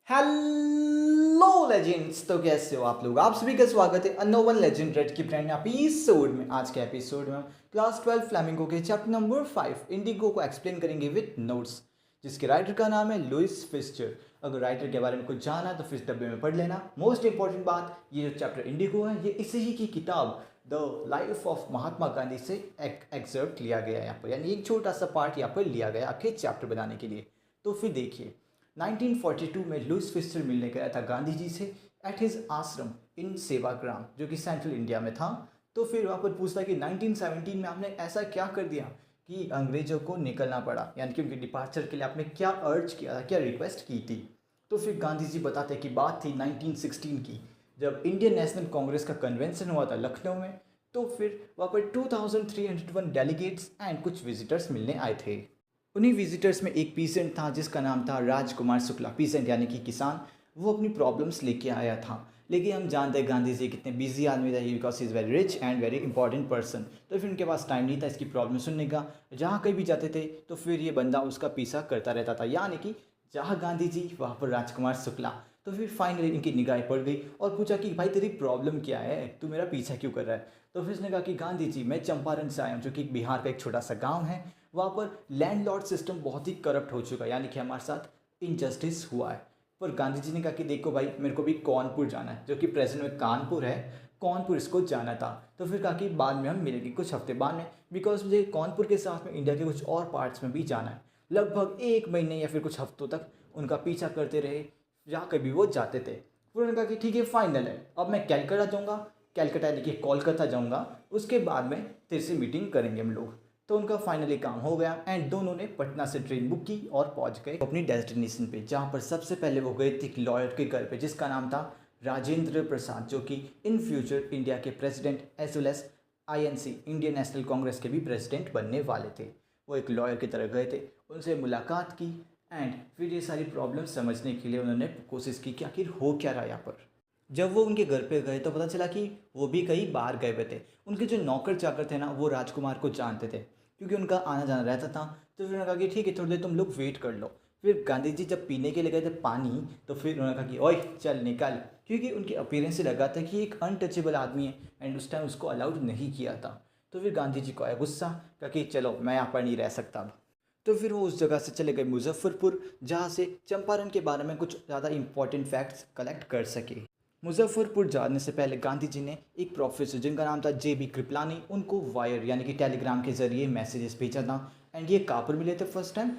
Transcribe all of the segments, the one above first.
Hello legends. तो कैसे हो आप लोग? आप सभी का स्वागत है अनोवन लेजेंड रेड की ब्रांड एपिसोड में। आज के एपिसोड में हम क्लास 12 फ्लैमिंगो के चैप्टर नंबर 5 इंडिगो को एक्सप्लेन करेंगे विद नोट्स, जिसके राइटर का नाम है लुइस फिस्चर। अगर राइटर के बारे में कुछ जाना तो फिर डब्बे में पढ़ लेना। मोस्ट इंपॉर्टेंट बात, ये जो चैप्टर इंडिगो है ये इसी ही की किताब the life of Mahatma Gandhi से एक्सर्प्ट लिया गया है यहाँ पर, यानी एक छोटा सा पार्ट यहाँ पर लिया गया आपके चैप्टर बनाने के लिए। तो फिर देखिए, 1942 में लुइस फिस्टर मिलने गया था गांधी जी से एट हिज आश्रम इन सेवाग्राम, जो कि सेंट्रल इंडिया में था। तो फिर वहाँ पर पूछता कि 1917 में आपने ऐसा क्या कर दिया कि अंग्रेजों को निकलना पड़ा, यानी कि उनके डिपार्चर के लिए आपने क्या अर्ज किया था, क्या रिक्वेस्ट की थी। तो फिर गांधी जी बताते कि बात थी 1916 की, जब इंडियन नेशनल कांग्रेस का कन्वेंशन हुआ था लखनऊ में। तो फिर वहाँ पर 2301 डेलीगेट्स एंड कुछ विजिटर्स मिलने आए थे। उन्हीं विजिटर्स में एक पीसेंट था जिसका नाम था राजकुमार शुक्ला। पीसेंट यानी कि किसान। वो अपनी प्रॉब्लम्स लेके आया था, लेकिन हम जानते हैं गांधी जी कितने बिजी आदमी थे, because he is very rich and very important person. तो फिर उनके पास टाइम नहीं था इसकी प्रॉब्लम सुनने का। जहाँ कहीं भी जाते थे तो फिर ये बंदा उसका पीछा करता रहता था, यानी कि जहाँ गांधी जी वहाँ पर राजकुमार शुक्ला। तो फिर फाइनली इनकी निगाहें पड़ गई और पूछा कि भाई तेरी प्रॉब्लम क्या है, तू मेरा पीछा क्यों कर रहा है। तो फिर उसने कहा कि गांधी जी मैं चंपारण से आया हूँ, जो कि बिहार का एक छोटा सा गाँव है। वहाँ पर लैंडलॉर्ड सिस्टम बहुत ही करप्ट हो चुका है, यानी कि हमारे साथ इनजस्टिस हुआ है। पर गांधी जी ने कहा कि देखो भाई, मेरे को भी कानपुर जाना है, जो कि प्रेजेंट में कानपुर है। कानपुर इसको जाना था। तो फिर कहा कि बाद में हम मिलेंगे कुछ हफ्ते बाद में, बिकॉज मुझे कानपुर के साथ में इंडिया के कुछ और पार्ट्स में भी जाना है। लगभग एक महीने या फिर कुछ हफ्तों तक उनका पीछा करते रहे, जहाँ कभी वो जाते थे। फिर उन्होंने कहा कि ठीक है फाइनल है, अब मैं कैलकाटा जाऊँगा, कैलकाटा यानी कि कोलकाता जाऊँगा, उसके बाद में तेरे से मीटिंग करेंगे हम लोग। तो उनका फाइनली काम हो गया एंड दोनों ने पटना से ट्रेन बुक की और पहुंच गए अपनी डेस्टिनेशन पे, जहाँ पर सबसे पहले वो गए थे एक लॉयर के घर पे जिसका नाम था राजेंद्र प्रसाद, जो कि इन फ्यूचर इंडिया के president as well as INC Indian National Congress के भी प्रेसिडेंट बनने वाले थे। वो एक लॉयर की तरह गए थे, उनसे मुलाकात की एंड फिर ये सारी प्रॉब्लम समझने के लिए उन्होंने कोशिश की कि आखिर हो क्या रहा यहाँ पर। जब वो उनके घर पे गए तो पता चला कि वो भी कई बाहर गए हुए थे। उनके जो नौकर चाकर थे ना, वो राजकुमार को जानते थे क्योंकि उनका आना जाना रहता था। तो फिर उन्होंने कहा कि ठीक है थोड़ी देर तुम लोग वेट कर लो। फिर गांधी जी जब पीने के लिए गए थे पानी, तो फिर उन्होंने कहा कि ओए चल निकल, क्योंकि उनके अपीयरेंस से लगा था कि एक अनटचेबल आदमी है एंड उस टाइम उसको अलाउड नहीं किया था। तो फिर गांधी जी को आया गुस्सा, कहा कि चलो मैं यहाँ पर नहीं रह सकता अब। तो फिर वो उस जगह से चले गए मुजफ्फरपुर, जहाँ से चंपारण के बारे में कुछ ज़्यादा इंपॉर्टेंट फैक्ट्स कलेक्ट कर सके। मुजफ्फरपुर जाने से पहले गांधी जी ने एक प्रोफेसर जिनका नाम था जेबी कृपलानी, उनको वायर यानी कि टेलीग्राम के जरिए मैसेजेस भेजा था। एंड ये कहाँ पर मिले थे फर्स्ट टाइम?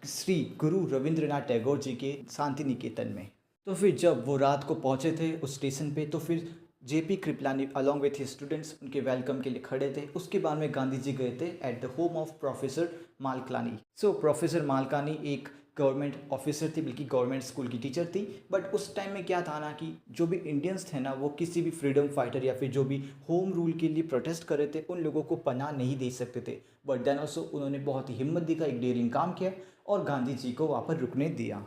श्री गुरु रविंद्रनाथ टैगोर जी के शांति निकेतन में। तो फिर जब वो रात को पहुंचे थे उस स्टेशन पे, तो फिर JP Kripalani along with his students उनके वेलकम के लिए खड़े थे। उसके बाद में गांधी जी गए थे at the home of professor Malkani. So professor Malkani एक गवर्नमेंट ऑफिसर थी, बल्कि गवर्नमेंट स्कूल की टीचर थी। बट उस टाइम में क्या था ना कि जो भी इंडियंस थे ना, वो किसी भी फ्रीडम फाइटर या फिर जो भी होम रूल के लिए प्रोटेस्ट कर रहे थे उन लोगों को पनाह नहीं दे सकते थे। बट देन ऑल्सो उन्होंने बहुत ही हिम्मत दिखा, एक डेयरिंग काम किया और गांधी जी को वहाँ पर रुकने दिया।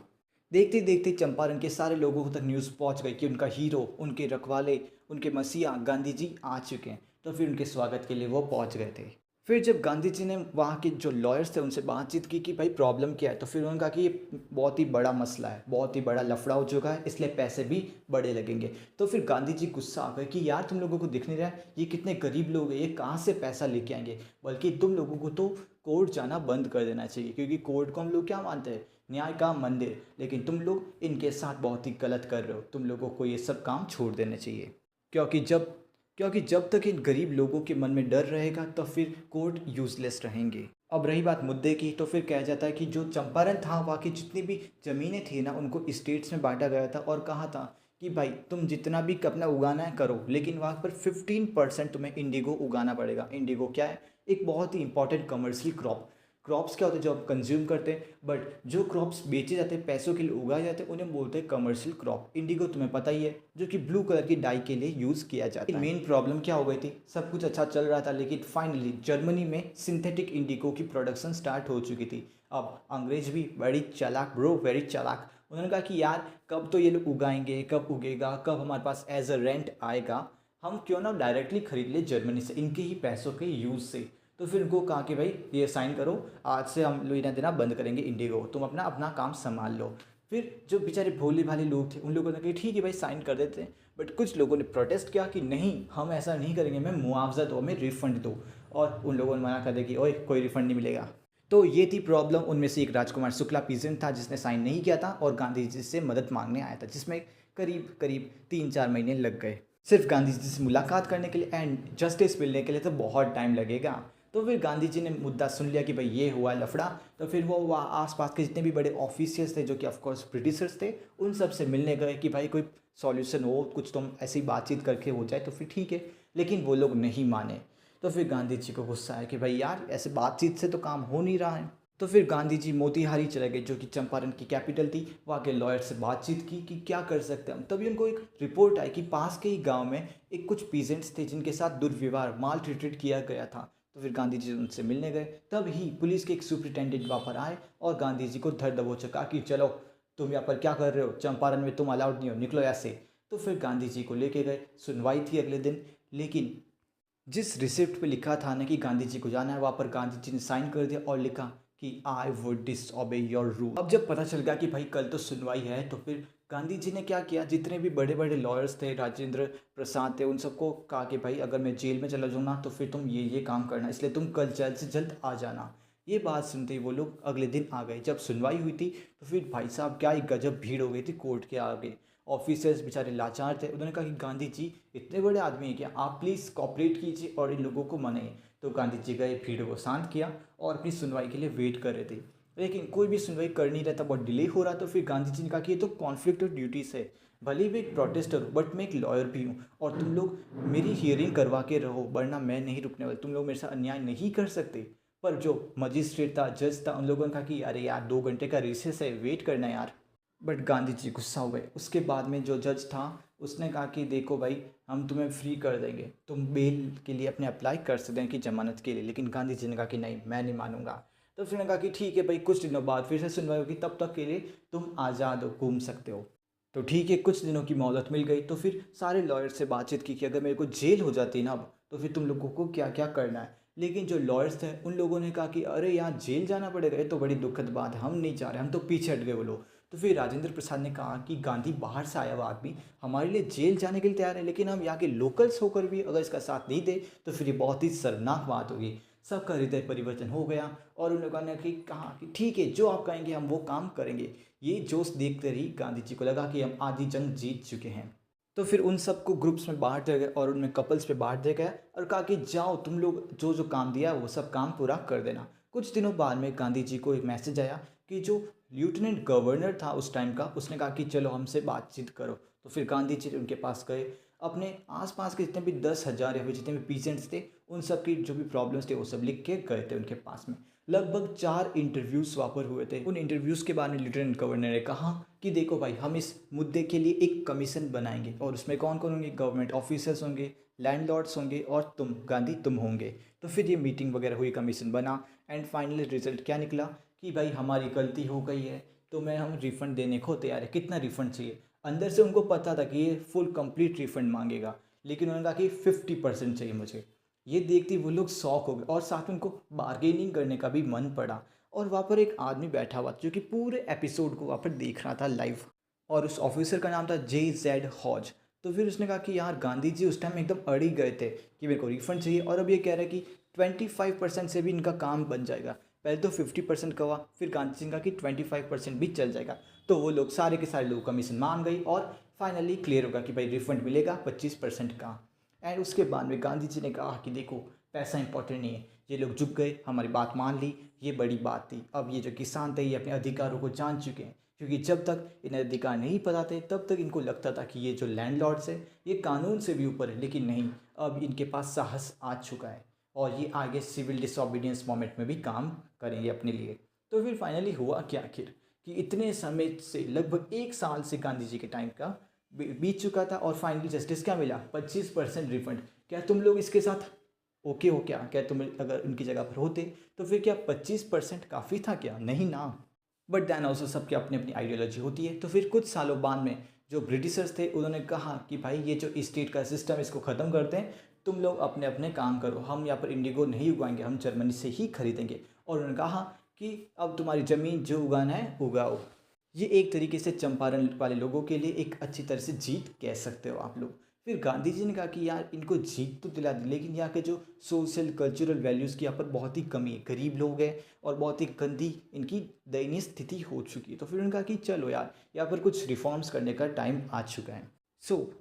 देखते देखते चंपारण के सारे लोगों तक न्यूज़ पहुंच गई कि उनका हीरो, उनके रखवाले, उनके मसीहा गांधी जी आ चुके हैं। तो फिर उनके स्वागत के लिए वो पहुंच गए थे। फिर जब गांधी जी ने वहाँ के जो लॉयर्स थे उनसे बातचीत की कि भाई प्रॉब्लम क्या है, तो फिर उन्होंने कहा कि ये बहुत ही बड़ा मसला है, बहुत ही बड़ा लफड़ा हो चुका है, इसलिए पैसे भी बड़े लगेंगे। तो फिर गांधी जी गुस्सा आ गए कि यार तुम लोगों को दिख नहीं रहा है ये कितने गरीब लोग हैं, ये कहाँ से पैसा लेके आएंगे, बल्कि तुम लोगों को तो कोर्ट जाना बंद कर देना चाहिए, क्योंकि कोर्ट को हम लोग क्या मानते हैं, न्याय का मंदिर। लेकिन तुम लोग इनके साथ बहुत ही गलत कर रहे हो, तुम लोगों को ये सब काम छोड़ देने चाहिए। क्योंकि जब क्योंकि जब तक इन गरीब लोगों के मन में डर रहेगा तो फिर कोर्ट यूजलेस रहेंगे। अब रही बात मुद्दे की, तो फिर कहा जाता है कि जो चंपारण था वहाँ की जितनी भी ज़मीनें थी ना, उनको स्टेट्स में बांटा गया था और कहा था कि भाई तुम जितना भी अपना उगाना है करो, लेकिन वहाँ पर 15% तुम्हें इंडिगो उगाना पड़ेगा। इंडिगो क्या है? एक बहुत ही इंपॉर्टेंट कमर्शियल क्रॉप। क्रॉप्स क्या होते हैं जो आप कंज्यूम करते हैं, बट जो क्रॉप्स बेचे जाते हैं, पैसों के लिए उगाए जाते हैं, उन्हें बोलते हैं कमर्शियल क्रॉप। इंडिगो तुम्हें पता ही है, जो कि ब्लू कलर की डाई के लिए यूज़ किया जाता है। मेन प्रॉब्लम क्या हो गई थी, सब कुछ अच्छा चल रहा था लेकिन फाइनली जर्मनी में सिंथेटिक इंडिगो की प्रोडक्शन स्टार्ट हो चुकी थी। अब अंग्रेज भी बड़ी चालाक ब्रो, वेरी चालाक। उन्होंने कहा कि यार कब तो ये लोग उगाएंगे, कब उगेगा, कब हमारे पास एज अ रेंट आएगा, हम क्यों ना डायरेक्टली खरीद ले जर्मनी से, इनके ही पैसों के यूज़ से। तो फिर उनको कहा कि भाई ये साइन करो, आज से हम लेना देना बंद करेंगे इंडिगो, तुम अपना अपना काम संभाल लो। फिर जो बेचारे भोले भाले लोग थे उन लोगों ने कहा ठीक है भाई साइन कर देते हैं, बट कुछ लोगों ने प्रोटेस्ट किया कि नहीं हम ऐसा नहीं करेंगे, हमें मुआवजा दो, हमें रिफंड दो। और उन लोगों ने मना कर दिया कि ओए कोई रिफंड नहीं मिलेगा। तो ये थी प्रॉब्लम। उनमें से एक राजकुमार शुक्ला पीजेंट था जिसने साइन नहीं किया था और गांधी जी से मदद मांगने आया था, जिसमें करीब करीब 3-4 महीने लग गए सिर्फ गांधी जी से मुलाकात करने के लिए, एंड जस्टिस मिलने के लिए तो बहुत टाइम लगेगा। तो फिर गांधी जी ने मुद्दा सुन लिया कि भाई ये हुआ लफड़ा। तो फिर वो आसपास के जितने भी बड़े ऑफिसियल्स थे जो कि ऑफकोर्स ब्रिटिशर्स थे, उन सब से मिलने गए कि भाई कोई सॉल्यूशन हो, कुछ तुम ऐसी बातचीत करके हो जाए तो फिर ठीक है। लेकिन वो लोग नहीं माने। तो फिर गांधी जी को गुस्सा आया कि भाई यार ऐसे बातचीत से तो काम हो नहीं रहा है। तो फिर गांधी जी मोतीहारी चले गए जो कि चंपारण की कैपिटल थी, वहाँ के लॉयर से बातचीत की कि क्या कर सकते हैं हम। तभी उनको एक रिपोर्ट आई कि पास के ही गांव में एक कुछ पीजेंट्स थे जिनके साथ दुर्व्यवहार माल ट्रीटेड किया गया था। तो फिर गांधी जी उनसे मिलने गए। तब ही पुलिस के एक सुपरिटेंडेंट वहाँ पर आए और गांधी जी को धर दबोचा, कहा कि चलो तुम यहाँ पर क्या कर रहे हो, चंपारण में तुम अलाउड नहीं हो, निकलो ऐसे। तो फिर गांधी जी को लेके गए। सुनवाई थी अगले दिन, लेकिन जिस रिसिप्ट पे लिखा था ना कि गांधी जी को जाना है, वहाँ पर गांधी जी ने साइन कर दिया और लिखा कि I would disobey your rule. अब जब पता चल गया कि भाई कल तो सुनवाई है, तो फिर गांधी जी ने क्या किया, जितने भी बड़े बड़े लॉयर्स थे, राजेंद्र प्रसाद थे, उन सबको कहा कि भाई अगर मैं जेल में चला जाऊँ ना तो फिर तुम ये काम करना, इसलिए तुम कल जल्द से जल्द आ जाना। ये बात सुनते ही वो लोग अगले दिन आ गए। जब सुनवाई हुई थी तो फिर भाई साहब क्या ही गजब भीड़ हो गई थी कोर्ट के आगे। ऑफिसर्स बेचारे लाचार थे। उन्होंने कहा कि गांधी जी इतने बड़े आदमी हैं क्या, आप प्लीज़ कॉपरेट कीजिए और इन लोगों को मनाइए। तो गांधी जी गए, भीड़ को शांत किया और अपनी सुनवाई के लिए वेट कर रहे थे। लेकिन कोई भी सुनवाई कर नहीं रहा था, बहुत डिले हो रहा। तो फिर गांधी जी ने कहा कि ये तो कॉन्फ्लिक्ट ऑफ ड्यूटीज़ है, भले ही मैं एक प्रोटेस्टर हूँ बट मैं एक लॉयर भी हूँ और तुम लोग मेरी हियरिंग करवा के रहो, वरना मैं नहीं रुकने वाला, तुम लोग मेरे साथ अन्याय नहीं कर सकते। पर जो मजिस्ट्रेट था, जज था, उन लोगों ने कहा कि अरे यार 2 घंटे का रिसेस है, वेट करना है यार। बट गांधी जी गुस्सा हुए। उसके बाद में जो जज था उसने कहा कि देखो भाई हम तुम्हें फ्री कर देंगे, तुम बेल के लिए अपने अप्लाई कर सकते हैं कि जमानत के लिए। लेकिन गांधी जी ने कहा कि नहीं मैं नहीं मानूंगा। तो फिर ने कहा कि ठीक है भाई, कुछ दिनों बाद फिर से सुनवाई होगी, तब तक के लिए तुम आज़ाद हो, घूम सकते हो। तो ठीक है, कुछ दिनों की मोहलत मिल गई। तो फिर सारे लॉयर से बातचीत की कि अगर मेरे को जेल हो जाती ना अब, तो फिर तुम लोगों को क्या क्या करना है। लेकिन जो लॉयर्स थे उन लोगों ने कहा कि अरे यहाँ जेल जाना पड़ेगा, ये तो बड़ी दुखद बात है, हम नहीं जा रहे, हम तो पीछे हट गए वो लोग। तो फिर राजेंद्र प्रसाद ने कहा कि गांधी बाहर से आया हुआ आदमी हमारे लिए जेल जाने के लिए तैयार है, लेकिन हम यहाँ के लोकल्स होकर भी अगर इसका साथ नहीं दे तो फिर ये बहुत ही शर्मनाक बात होगी। सबका हृदय परिवर्तन हो गया और उन लोगों ने कहा कि ठीक है जो आप कहेंगे हम वो काम करेंगे। ये जोश देखते ही गांधी जी को लगा कि हम आधी जंग जीत चुके हैं। तो फिर उन सबको ग्रुप्स में बांट दिया गया और उनमें कपल्स पे बांट दिया गया और कहा कि जाओ तुम लोग जो जो काम दिया वो सब काम पूरा कर देना। कुछ दिनों बाद में गांधी जी को एक मैसेज आया कि जो लेफ्टिनेंट गवर्नर था उस टाइम का, उसने कहा कि चलो हमसे बातचीत करो। तो फिर गांधी जी उनके पास गए, अपने आसपास के जितने भी 10,000 या फिर जितने भी पीजेंट्स थे उन सब की जो भी प्रॉब्लम्स थे वो सब लिख के गए थे उनके पास में। लगभग 4 इंटरव्यूज़ वहाँ पर हुए थे। उन इंटरव्यूज़ के बाद में लेफ्टिनेंट गवर्नर ने कहा कि देखो भाई हम इस मुद्दे के लिए एक कमीशन बनाएंगे और उसमें कौन कौन होंगे, गवर्नमेंट ऑफिसर्स होंगे, लैंडलॉर्ड्स होंगे और तुम गांधी तुम होंगे। तो फिर ये मीटिंग वगैरह हुई, कमीशन बना एंड फाइनली रिजल्ट क्या निकला कि भाई हमारी गलती हो गई है, तो मैं हम रिफ़ंड देने को तैयार है। कितना रिफ़ंड चाहिए? अंदर से उनको पता था कि ये फुल कंप्लीट रिफ़ंड मांगेगा, लेकिन उन्होंने कहा कि 50% चाहिए मुझे। ये देखते ही वो लोग शॉक हो गए और साथ में उनको बार्गेनिंग करने का भी मन पड़ा। और वहाँ पर एक आदमी बैठा हुआ जो कि पूरे एपिसोड को वहाँ पर देख रहा था लाइव, और उस ऑफिसर का नाम था JZ हॉज। तो फिर उसने कहा कि यार गांधी जी उस टाइम एकदम अड़ी गए थे कि मेरे को रिफंड चाहिए, और अब ये कह रहा है कि 25% से भी इनका काम बन जाएगा। पहले तो 50% का हुआ, फिर गांधी जी ने कहा कि 25% भी चल जाएगा। तो वो लोग सारे के सारे लोग कमीशन मान गई और फाइनली क्लियर होगा कि भाई रिफंड मिलेगा 25% का। एंड उसके बाद में गांधी जी ने कहा कि देखो पैसा इंपॉर्टेंट नहीं है, ये लोग झुक गए, हमारी बात मान ली, ये बड़ी बात थी। अब ये जो किसान थे ये अपने अधिकारों को जान चुके हैं, क्योंकि जब तक इन्हें अधिकार नहीं पता थे तब तक इनको लगता था कि ये जो लैंडलॉर्ड्स है ये कानून से भी ऊपर है। लेकिन नहीं, अब इनके पास साहस आ चुका है और ये आगे सिविल डिसोबीडियंस मूवमेंट में भी काम करेंगे अपने लिए। तो फिर फाइनली हुआ क्या आखिर कि इतने समय से लगभग 1 साल से गांधी जी के टाइम का बीत चुका था और फाइनली जस्टिस क्या मिला, 25% रिफंड। क्या तुम लोग इसके साथ ओके हो क्या तुम अगर उनकी जगह पर होते तो फिर क्या 25% काफ़ी था क्या? नहीं ना। बट दैन ऑल्सो सबकी अपनी अपनी आइडियोलॉजी होती है। तो फिर कुछ सालों बाद में जो ब्रिटिशर्स थे उन्होंने कहा कि भाई ये जो स्टेट का सिस्टम इसको ख़त्म करते हैं, तुम लोग अपने अपने काम करो, हम यहाँ पर इंडिगो नहीं उगाएंगे, हम जर्मनी से ही खरीदेंगे। और उन्होंने कहा कि अब तुम्हारी ज़मीन जो उगाना है उगाओ। ये एक तरीके से चंपारण वाले लोगों के लिए एक अच्छी तरह से जीत कह सकते हो आप लोग। फिर गांधी जी ने कहा कि यार इनको जीत तो दिला दी, लेकिन यहाँ के जो सोशल कल्चरल वैल्यूज़ की यहाँ पर बहुत ही कमी है, गरीब लोग हैं और बहुत ही गंदी इनकी दयनीय स्थिति हो चुकी है। तो फिर उन्होंने कहा कि चलो यार यहाँ पर कुछ रिफॉर्म्स करने का टाइम आ चुका है।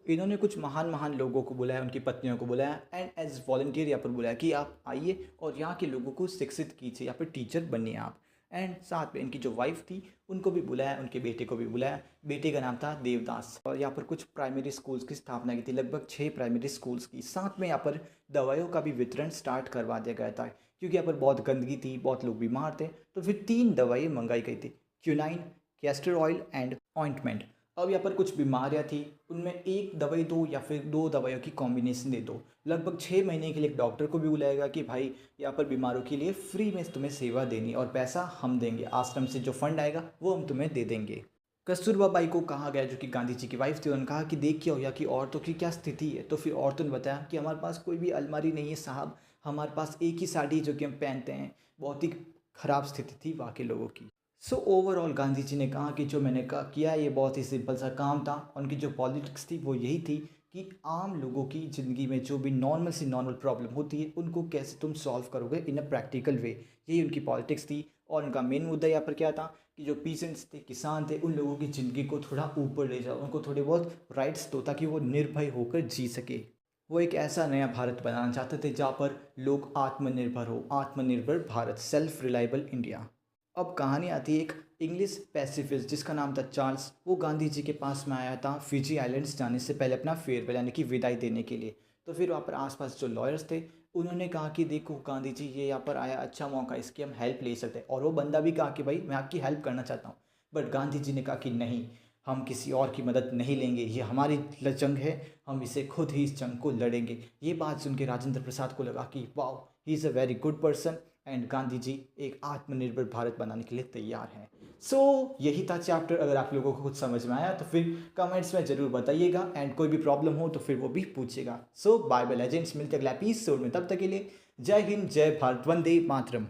इन्होंने कुछ महान महान लोगों को बुलाया, उनकी पत्नियों को बुलाया एंड एज वॉलंटियर यहाँ पर बुलाया कि आप आइए और यहाँ के लोगों को शिक्षित कीजिए, यहाँ पर टीचर बनिए आप। एंड साथ में इनकी जो वाइफ थी उनको भी बुलाया, उनके बेटे को भी बुलाया। बेटे का नाम था देवदास। और यहाँ पर कुछ प्राइमरी स्कूल्स की स्थापना की थी, लगभग 6 प्राइमरी स्कूल्स की। साथ में यहाँ पर दवाइयों का भी वितरण स्टार्ट करवा दिया गया था, क्योंकि यहाँ पर बहुत गंदगी थी, बहुत लोग बीमार थे। तो फिर 3 दवाइयाँ मंगाई गई थी, क्यूनाइन, कैस्टर ऑयल एंड ऑइंटमेंट। अब यहाँ पर कुछ बीमारियाँ थी, उनमें एक दवाई दो या फिर 2 दवाइयों की कॉम्बिनेशन दे दो। लगभग 6 महीने के लिए एक डॉक्टर को भी बुलाएगा कि भाई यहाँ पर बीमारों के लिए फ्री में तुम्हें सेवा देनी और पैसा हम देंगे, आश्रम से जो फंड आएगा वो हम तुम्हें दे देंगे। कस्तूरबा बाई को कहा गया, जो कि गांधी जी की वाइफ थी, उन्होंने कहा कि देखिए यहाँ की औरतों की क्या स्थिति है। तो फिर औरतों ने बताया कि हमारे पास कोई भी अलमारी नहीं है साहब, हमारे पास एक ही साड़ी जो कि हम पहनते हैं। बहुत ही ख़राब स्थिति थी वहाँ के लोगों की। ओवरऑल गांधी जी ने कहा कि जो मैंने किया ये बहुत ही सिंपल सा काम था। उनकी जो पॉलिटिक्स थी वो यही थी कि आम लोगों की ज़िंदगी में जो भी नॉर्मल से नॉर्मल प्रॉब्लम होती है उनको कैसे तुम सॉल्व करोगे इन अ प्रैक्टिकल वे, यही उनकी पॉलिटिक्स थी। और उनका मेन मुद्दा यहाँ पर क्या था कि जो पीसेंट्स थे, किसान थे, उन लोगों की ज़िंदगी को थोड़ा ऊपर ले जाओ, उनको थोड़े बहुत राइट्स दो ताकि वो निर्भय होकर जी सके। वो एक ऐसा नया भारत बनाना चाहते थे जहाँ पर लोग आत्मनिर्भर हो, आत्मनिर्भर भारत, सेल्फ रिलायबल इंडिया। अब कहानी आती है एक इंग्लिश पैसिफिस्ट जिसका नाम था चार्ल्स। वो गांधी जी के पास में आया था फिजी आइलैंड्स जाने से पहले अपना फेयरवेल यानी कि विदाई देने के लिए। तो फिर वहाँ पर आसपास जो लॉयर्स थे उन्होंने कहा कि देखो गांधी जी ये यहाँ पर आया, अच्छा मौका, इसकी हम हेल्प ले सकते हैं। और वो बंदा भी कहा कि भाई मैं आपकी हेल्प करना चाहता हूँ। बट गांधी जी ने कहा कि नहीं, हम किसी और की मदद नहीं लेंगे, ये हमारी जंग है, हम इसे खुद ही इस जंग को लड़ेंगे। ये बात सुन के राजेंद्र प्रसाद को लगा कि wow, he is a very good person and Gandhi ji एक आत्मनिर्भर भारत बनाने के लिए तैयार हैं। यही था चैप्टर। अगर आप लोगों को कुछ समझ में आया तो फिर कमेंट्स में ज़रूर बताइएगा एंड कोई भी प्रॉब्लम हो तो फिर वो भी पूछिएगा। बाय बाय लेजेंड्स, मिलते अगले एपिसोड में, तब तक के लिए जय हिंद, जय भारत, वंदे मातरम।